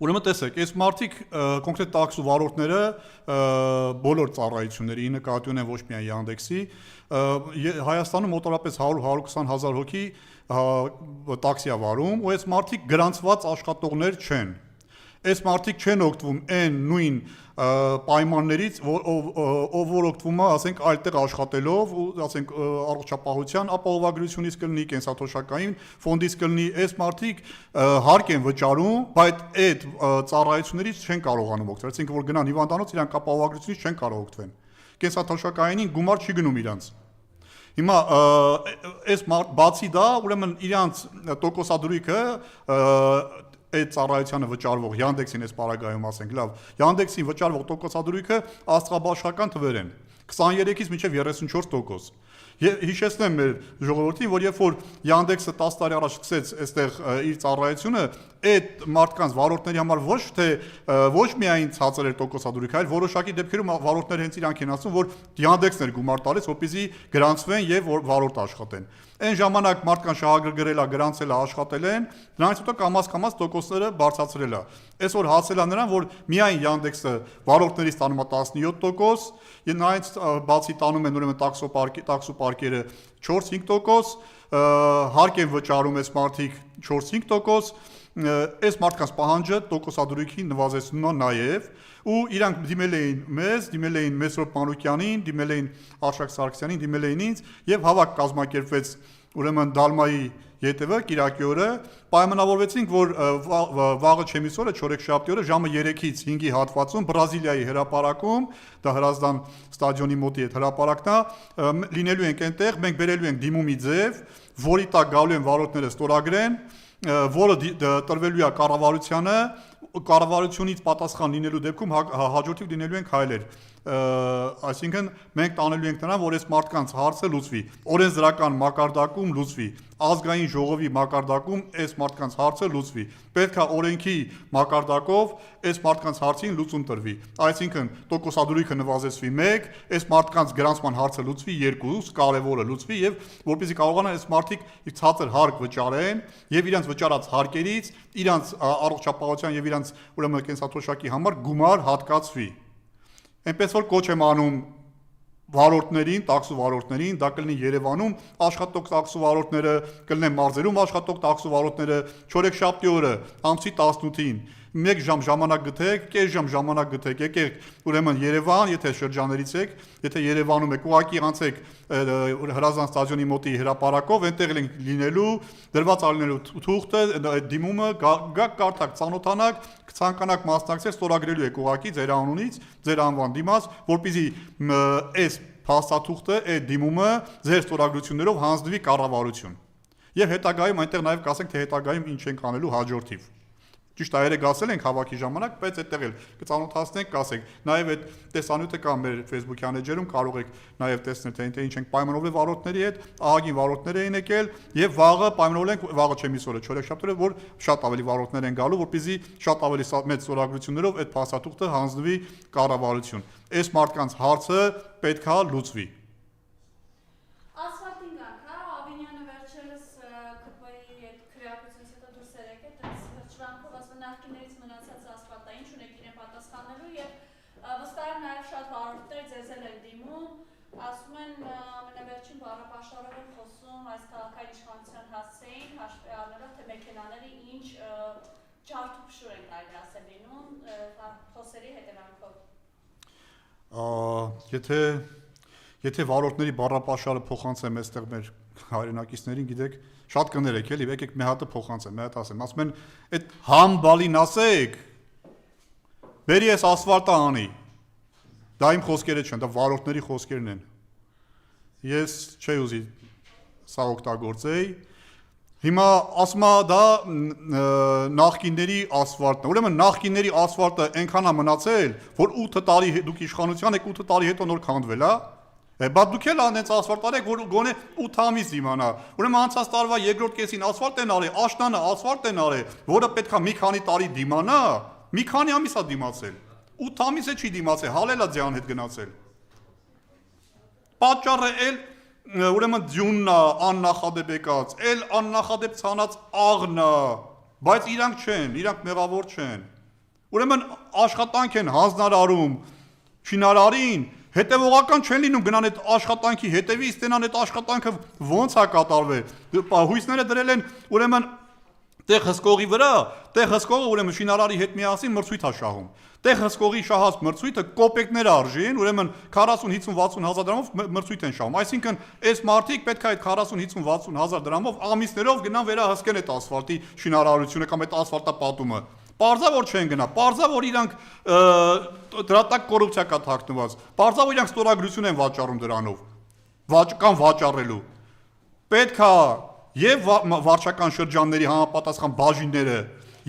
Ուրեմն տեսեք, այս մարդիկ կոնկրետ տաքս ու վարորդները բոլոր ծառայությունների նկատի ունեն ոչ միայն Yandex-ի, Հայաստանում մոտավորապես 100-120 հազար հոգի տաքսի է վարում, ու այս մարդիկ գրանցված աշխատողներ չեն։ Այս մարդիկ չեն օգտվում այն նույն պայմաններից, ով որ օգտվում է, ասենք, այլտեղ աշխատելով ու ասենք առողջապահության ապահովագրությունից կլինի, կենսաթոշակային ֆոնդից կլինի, այս մարդիկ հարկ են վճարում, բայց այդ ծառայություններից չեն կարողանում օգտվել, այսինքն որ գնան հիվանդանոց, իրանք ապահովագրությունից չեն կարող օգտվել։ Կենսաթոշակայինին գումար չի գնում իրանց։ Հիմա այս բացի դա, ուրեմն իրանց տոկոսադրույքը այդ ծառայությանը վճարվող Yandex-ին այս պարագայում ասենք, լավ, Yandex-ին վճարվող տոկոսադրույքը աստղաբաշխական թվեր են 23-ից մինչև 34%։ Հիշեցնեմ մեր ժողովրդին, որ երբ որ Yandex-ը 10 տարի առաջ սկսեց այստեղ իր ծառայությունը, այդ մարդկանց վարորդների համար ոչ միայն ցածր էր տոկոսադրույքը, այլ որոշակի դեպքերում վարորդները հենց իրանք են ասում, որ Yandex-ն էր գումար տալիս, որպեսզի գրանցվեն եւ վարորդ աշխատեն։ Այն ժամանակ մարդկան շահագրգռել է, գրանցել է, աշխատել են, դրանից հետո կամաց տոկոսները բարձրացրել է։ Այսօր հասել է նրան, որ միայն Yandex-ը վարորդներից տանում է 17%, եւ նայած բացի տանում են ուրեմն տաքսո պարկերը 4-5%, հարկ են վճարում այս մարդիկ 4-5%, այս մարդկանց պահանջը տոկոսադրույքի նվազեցնում է նաեւ, ու իրանք դիմել էին մեզ, դիմել էին Մեսրոպ Մանուկյանին, դիմել էին Արշակ Սարգսյանին, դիմել էին ինձ եւ հավաք կազմակերպվեց ուրեմն Դալմայի ԵՏՎ Կիրակի օրը, պայմանավորվեցինք, որ վաղը չեմիս օրը, չորեքշաբթի օրը ժամը 3-ից 5-ի հատվածում Բրազիլիայի հրապարակում, դա Հրազդան ստադիոնի մոտի այդ հրապարակն է, լինելու ենք այնտեղ, մենք բերելու ենք դիմումի ձև, որի տակ գալու են վարորդները ստորագրեն, որը տրվելու է կառավարությանը, կառավարությունից պատասխան լինելու դեպքում հաջորդիվ լինելու են քայլեր, այսինքն մենք տանելու ենք նրան, որ այս մարդկանց հարցը լուծվի, օրենսդրական մակարդակում լուծվի, ազգային ժողովի մակարդակում այս մարդկանց հարցը լուծվի, պետք է օրենքի մակարդակով այս մարդկանց հարցին լուծում տրվի, այսինքն տոկոսադրույքը նվազեցվի 1, այս մարդկանց գրանցման հարցը լուծվի 2, կարևորը լուծվի եւ որպեսզի կարողանան այս մարդիկ ցածր հարկ վճարեն եւ իրենց վճարած հարկերից իրենց առողջապահության եւ իրենց ուրեմն կենսաթոշակի համար գումար հատկացվի։ Այնպես որ կոչ եմ անում վարորդներին, տաքսու վարորդներին, դա կլինի Երևանում աշխատող տաքսու վարորդները, կլինեն մարզերում աշխատող տաքսու վարորդները, չորեքշաբթի օրը ամսի 18-ին 1 ժամ ժամանակ գտեք, կես ժամ ժամանակ գտեք, եկեք ուրեմն Երևան, եթե շրջաներից եք, եթե Երևանում եք, ուղղակի անցեք Հրազդան ստադիոնի մոտի հրապարակով, այնտեղ ենք լինելու, դրված ալինելու թուղթը, դիմումը, գաք կարդաք, ծանոթանաք, ցանկանաք մասնակցել, ստորագրելու եք ուղղակի ձեր անունից, ձեր անվան դիմաց, որպեսզի այս փաստաթուղթը, այդ դիմումը ձեր ստորագրություններով հանձնվի կառավարություն։ Եվ հետագայում այնտեղ նաև կասենք, թե հետագայում ինչ ենք անելու հաջորդիվ։ Ճիշտ է, երեք ասել ենք հավաքի ժամանակ, բայց այդտեղ էլ կծանոթացնենք, կասենք։ Նաև այդ տեսանյութը կա մեր Facebook էջերում, կարող եք նաև տեսնել, թե ինչ ենք պայմանավորվել վարորդների հետ, ահագին վարորդներ էին եկել եւ վաղը պայմանավորել ենք, վաղը չեմիս օրը, չորեքշաբթի օրը, որ շատ ավելի վարորդներ են գալու, որպեսզի շատ ավելի մեծ ստորագրություններով այդ փաստաթուղթը հանձնվի կառավարություն։ Այս մարդկանց հարցը պետք է լուծվի։ Ասում են ամենավերջին բառապաշարով են խոսում այս քաղաքային իշխանության հասցեին, հաշվի առնելով, թե մեքենաների ինչ ջարդուփշուր են կարելի ասել լինում խոսերի հետևանքով։ Եթե վարորդների բառապաշարը փոխանցեմ այստեղ մեր հայրենակիցներին, գիտեք, շատ կներեք, էլի, եկեք մի հատը փոխանցեմ, մի հատ ասեմ, ասում են, այդ համբալին ասեք, բերի ես ասֆալտը անի։ Դա իմ խոսքերը չեն, դա վարորդների խոսքերն են։ Ես չէի ուզի սա օգտագործեի։ Հիմա ասում է դա նախկինների ասֆալտն է։ Ուրեմն նախկինների ասֆալտը այնքան է մնացել, որ 8 տարի դուք իշխանության եք, 8 տարի հետո նոր քանդվել, հա։ Բա դուք էլ անենց ասֆալտ արեք, որ գոնե 8 ամիս իմանա։ Ուրեմն անցած տարվա երկրորդ կեսին ասֆալտ են արել, աշնանը ասֆալտ են արել, որը պետքա մի քանի տարի դիմանա, մի քանի ամիս է դիմացել։ 8 ամիս է չի դիմացել, հալելա ձյան հետ գնացել։ Պատճառը էլ ուրեմն ձյունն է աննախադեպ եկած, էլ աննախադեպ ցանած աղն է, բայց իրանք չեն, իրանք մեղավոր չեն։ Ուրեմն աշխատանք են հանձնարարում շինարարին, հետևողական չեն լինում գնան այդ աշխատանքի հետևի, ստենան այդ աշխատանքը ոնց է կատարվել։ Հույսները դրել են ուրեմն տեղ հսկողի վրա, տեղ հսկողը ուրեմն շինարարի հետ միասին մրցույթ է շահում։ Տեղ հսկողի շահած մրցույթը կոպեկներ արժին, ուրեմն 40, 50, 60 հազար դրամով մրցույթ են շահում։ Այսինքն այս մարդիկ պետք է այդ 40, 50, 60 հազար դրամով ամիսներով գնան վերահսկեն այդ ասֆալտի շինարարությունը կամ այդ ասֆալտապատումը։ Պարզա որ չեն գնա, պարզա որ իրանք դրատակ կոռուպցիա կա թաքնված, պարզա որ իրանք ստորագրություն են վաճառում դրանով, կամ վաճառելու։ Պետք է եւ վարչական շրջանների համապատասխան բաժինները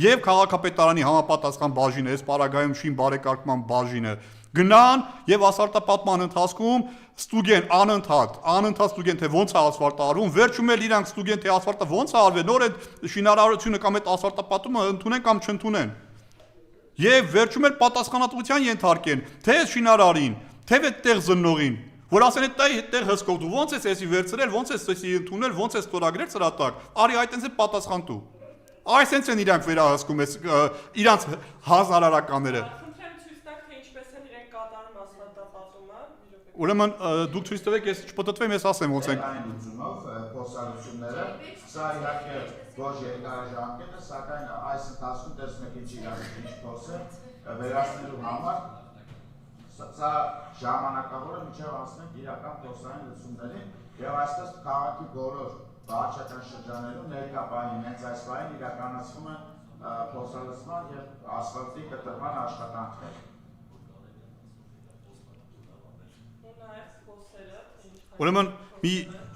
եւ քաղաքապետարանի համապատասխան բաժինը, այս պարագայում շին բարեկարգման բաժինը գնան եւ ասֆալտապատման ընթացքում ստուգեն անընդհատ ստուգեն թե ոնց է ասֆալտը արվում, վերջում էլ իրանք ստուգեն թե ասֆալտը ոնց է արվել, նոր այդ շինարարությունը կամ այդ ասֆալտապատումը ընդունեն կամ չընդունեն։ Եվ վերջում էլ պատասխանատվության ենթարկեն թե շինարարին, թե այդտեղ զննողին, որ ասեն այդտեղ հսկող դու ոնց ես էսի վերցրել, ոնց ես էսի ընդունել, ոնց ես ստորագրել սրատակ, արի այտենց է պատասխան տու։ Այսենց են իրանք վերահսկում ես իրանց հանձնարարականները։ Ուրեմն դուք ցույց տվեք, ես չպտտվեմ, ես ասեմ ոնց են։ Այն ուզումով փոխհարությունները, սա իհարկե ոչ երկարաժամկետ է, սակայն այս ընթացքում տեսնեք ինչ ինչ փոս է վերացնելու համար, սա ժամանակավոր է մինչև հասնենք իրական փոսային լուծումներին եւ այստեղ քաղաքի բոլոր վարչական շրջաններում ներկա պահին հենց այս պահին իրականացվում են փոսալցման եւ ասֆալտի կտրման աշխատանքներ։ Ուրեմն մի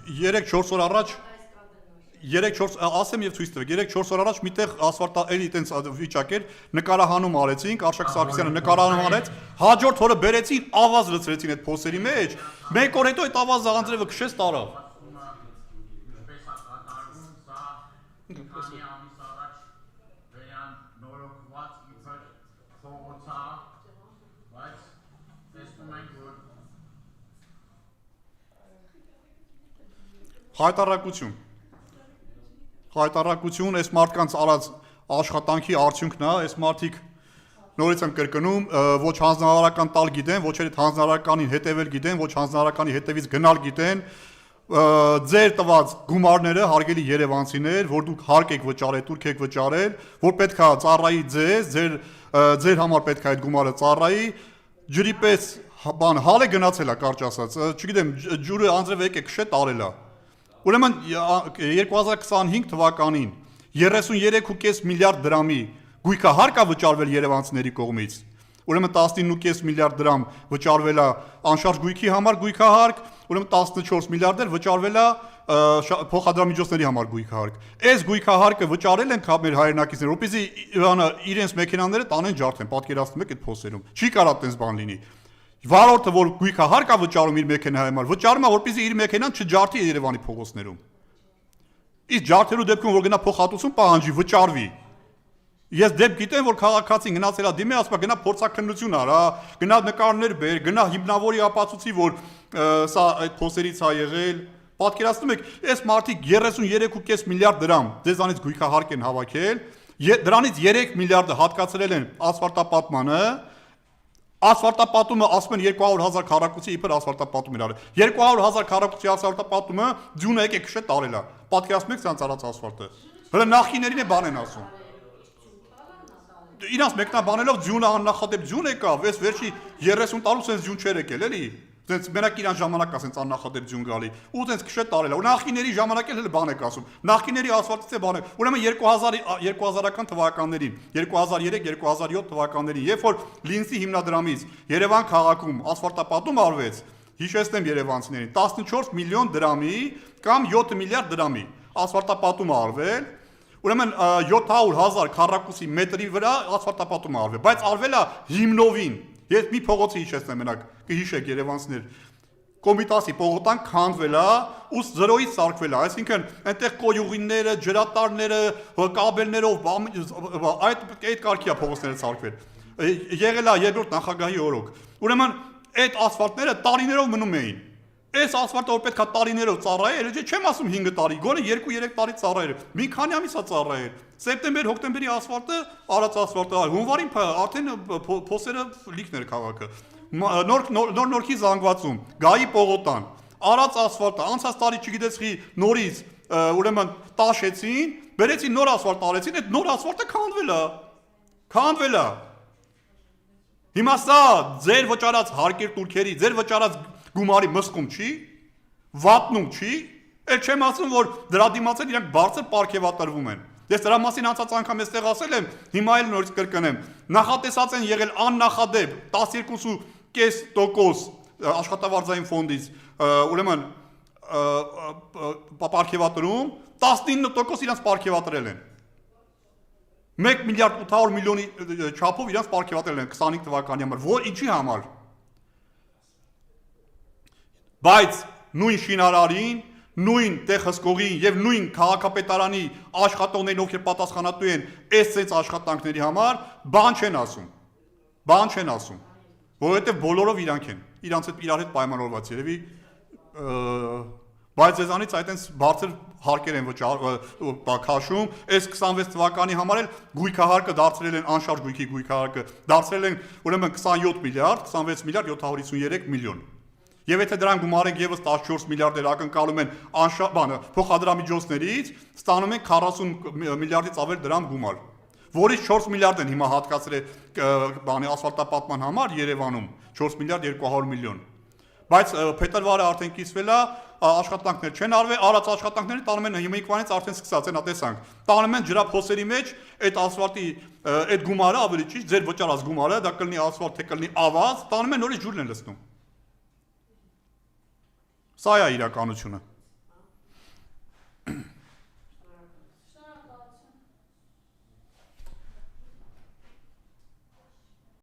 3-4 օր առաջ 3-4 ասեմ եւ ցույց տվեք 3-4 օր առաջ միտեղ ասֆալտա էլի տենց վիճակ էր նկարահանում արեցինք Արշակ Սարգսյանը նկարահանում արեց հաջորդ օրը բերեցին ավազ լցրեցին այդ փոսերի մեջ մեկ օր հետո այդ ավազը անձրևը քշեց տարավ Հայտարարություն, այս մարդկանց արած աշխատանքի արդյունքն է, այս մարդիկ նորից եմ կրկնում, ոչ հանձնարարական տալ գիտեն, ոչ էլ հանձնարարականին հետևել գիտեն, ոչ հանձնարարականի հետևից գնալ գիտեն, ձեր տված գումարները հարգելի երևանցիներ, որ դուք հարկ եք վճարել, տուրք եք վճարել, որ պետք է ծառայի ձեր համար պետք է այդ գումարը ծառայի, ջրի պես բան հալ է գնացել է կարճ ասած, չգիտեմ, ջուրը անձրև եկե քշե տարել է։ Ուրեմն 2025 թվականին 33.5 միլիարդ դրամի գույքահարկ է վճարվել երևանցիների կողմից։ Ուրեմն 19.5 միլիարդ դրամ վճարվել է անշարժ գույքի համար գույքահարկ, ուրեմն 14 միլիարդ էլ վճարվել է փոխադրամիջոցների համար գույքահարկ։ Այս գույքահարկը վճարել են մեր հայրենակիցները, որպեսզի իրենց մեքենաները տանեն ջարդեն, պատկերացնում եք այդ փոսերում։ Չի կարա տենց բան լինի։ Վարորդը որ գույքահարկ է վճարում իր մեքենայի համար, վճարում է որպեսզի իր մեքենան չջարդի Երևանի փողոցներում։ Իսկ ջարդելու դեպքում որ գնա փոխհատուցում պահանջի, վճարվի։ Ես դեպք գիտեմ որ քաղաքացին գնացել է դիմի, ասում է գնա փորձաքննություն արա, գնա նկարներ բեր, գնա հիմնավորի ապացուցի որ սա այդ փոսերից է եղել։ Պատկերացնում եք, այս մարդիկ 33.5 միլիարդ դրամ ձեզանից գույքահարկ են հավաքել, դրանից 3 միլիարդը հատկացրել են ասֆալտապատմանը։ Ասֆալտապատումը ասում են 200.000 քառակուսի իբր ասֆալտապատում էր արել։ 200.000 քառակուսի ասֆալտապատումը ձյունը եկե քշե տարել է։ Պատկերացնում եք ցանց արած ասֆալտը։ Հələ նախիներին է բան են ասում։ Իրանց մեկնաբանելով ձյունը աննախադեպ ձյուն եկավ, այս վերջի 30 տարուց sense ձյուն չէր եկել, էլի։ Sense մենակ իրան ժամանակ ասենց աննախադեպ ձյուն գալի։ Ու sense քշե տարել է։ Ու նախիների ժամանակ էլ բան եք ասում։ Նախիների ասֆալտից է բան է։ Ուրեմն 2000-ական թվականներին, 2003-2007 թվականներին, երբ որ Լինսի հիմնադրամից Երևան քաղաքում ասֆալտապատում արվեց, հիշեցնեմ երևանցիներին, 14 միլիոն դրամի կամ 7 միլիարդ դրամի ասֆալտապատում արվել։ Ուրեմն 700.000 քառակուսի մետրի վրա ասֆալտապատում արվել, բայց արվել է հիմնովին։ Ես մի փողոցի հիշեցնեմ մենակ, կհիշեք երևանցիներ։ Կոմիտասի փողոտան քանդվել է, ու 0-ից սարքվել է, այսինքն այնտեղ կոյուղիները, ջրատարները, կաբելներով այդ կարգի է փողոցները սարքվել։ Եղել է երկրորդ նախագահի օրոք։ Ուրեմն այդ ասֆալտները տարիներով մնում էին։ Այս ասֆալտը որ պետքա տարիներով ծառայեր, չեմ ասում 5 տարի, գոնե 2-3 տարի ծառայեր։ Մի քանի ամիս է ծառայեր։ Սեպտեմբեր-հոկտեմբերի ասֆալտը, արած ասֆալտը, հունվարին արդեն փոսերը լիքներ քաղաքը։ Նոր-նորքի զանգվածում, գայի պողոտան, արած ասֆալտը, անցած տարի չգիտես խի նորից, ուրեմն տաշեցին, բերեցին նոր ասֆալտ արեցին, այդ նոր ասֆալտը քանդվել է։ Հիմա սա ձեր վճարած հարկեր турքերի, ձեր վճարած գումարի մսկում չի, վատնում չի, էլ չեմ ասում, որ դրա դիմացել իրանք բարձր պարգևատրվում են։ Ես դրա մասին անցած անգամ էստեղ ասել եմ, հիմա էլ նորից կրկնեմ։ Նախատեսած են եղել աննախադեպ 12.5% աշխատավարձային ֆոնդից, ուրեմն պարգևատրում, 19% իրանք պարգևատրել են։ 1 միլիարդ 800 միլիոնի չափով իրանք պարգևատրել են 25 թվականի համար, որ ինչի համար։ Բայց նույն շինարարին, նույն տեխսկողին եւ նույն քաղաքապետարանի աշխատողներին, ովքեր պատասխանատու են այս աշխատանքների համար, բան չեն ասում, որովհետեւ բոլորով իրանք են, իրանց հետ իրար հետ պայմանավորված երևի, բայց ձեզանից այդտենց բարձր հարկեր են քաշում, այս 26 թվականի համար էլ գույքահարկը դարձրել են անշարժ գույքի գույքահարկը, դարձրել են ուրեմն 27 միլիարդ, 26 միլիարդ 753 միլիոն։ Եվ եթե դրան գումարենք եւս 14 միլիարդեր ակնկալում են փոխադրամիջոցներից, ստանում են 40 միլիարդից ավել դրամ գումար, որից 4 միլիարդ են հիմա հատկացրել ասֆալտապատման համար Երևանում, 4 միլիարդ 200 միլիոն։ Բայց փետրվարը արդեն կիսվել է, աշխատանքներ չեն արվել, արած աշխատանքները տանում են հիմիկվանից արդեն սկսած են, տեսանք։ Տանում են ջրափոսերի մեջ այդ ասֆալտի այդ գումարը ավելի ճիշտ ձեր վճարած գումարը, դա կլինի ասֆալտ, թե կլինի ավազ, տանում են նորից ջուրն են լցնում։ Սա է իրականությունը։